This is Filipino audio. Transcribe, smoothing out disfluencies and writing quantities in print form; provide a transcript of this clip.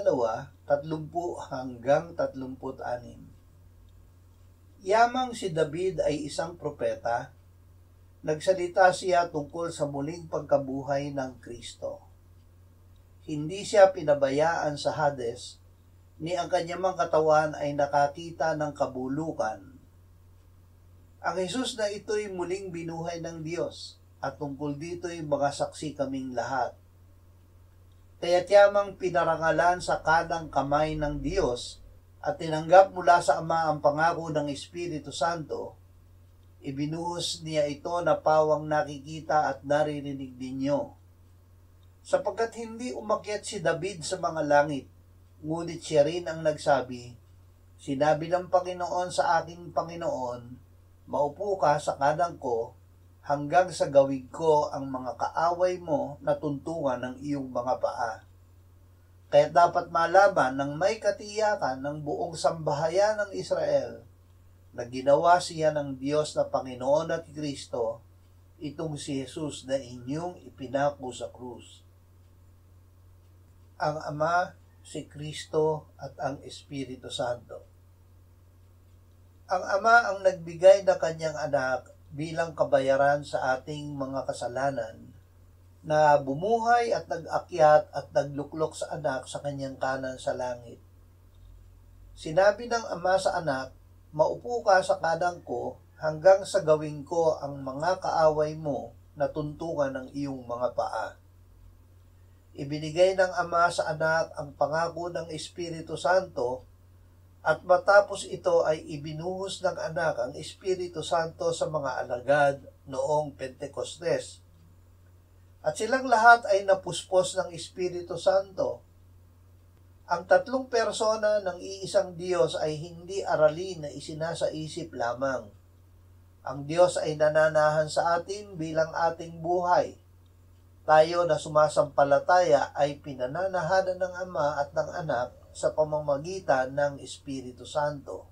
2:30-36. Yamang si David ay isang propeta, nagsalita siya tungkol sa muling pagkabuhay ng Kristo. Hindi siya pinabayaan sa Hades, ni ang kanyang katawan ay nakakita ng kabulukan. Ang Jesus na ito'y muling binuhay ng Diyos, at tungkol dito'y mga saksi kaming lahat. Kaya't yamang pinarangalan sa kanang kamay ng Diyos at tinanggap mula sa Ama ang pangako ng Espiritu Santo, ibinuhos niya ito na pawang nakikita at naririnig ninyo. Sapagkat hindi umakyat si David sa mga langit, ngunit siya rin ang nagsabi, "Sinabi ng Panginoon sa aking Panginoon, maupo ka sa kanang ko, hanggang sa gawin ko ang mga kaaway mo na tuntungan ng iyong mga paa." Kaya dapat malaman ng may katiyakan ng buong sambahayan ng Israel na ginawa siya ng Diyos na Panginoon at Kristo, itong si Jesus na inyong ipinako sa krus. Ang Ama, si Kristo at ang Espiritu Santo. Ang Ama ang nagbigay na kanyang anak bilang kabayaran sa ating mga kasalanan, na bumuhay at nag-akyat at nagluklok sa anak sa kanyang kanan sa langit. Sinabi ng Ama sa anak, "Maupo ka sa kanang ko hanggang sa gawin ko ang mga kaaway mo na tuntungan ng iyong mga paa." Ibinigay ng Ama sa anak ang pangako ng Espiritu Santo, at matapos ito ay ibinuhos ng anak ang Espiritu Santo sa mga alagad noong Pentecostes. At silang lahat ay napuspos ng Espiritu Santo. Ang tatlong persona ng iisang Diyos ay hindi aralin na isinasaisip lamang. Ang Diyos ay nananahan sa atin bilang ating buhay. Tayo na sumasampalataya ay pinananahanan ng Ama at ng Anak sa pamamagitan ng Espiritu Santo.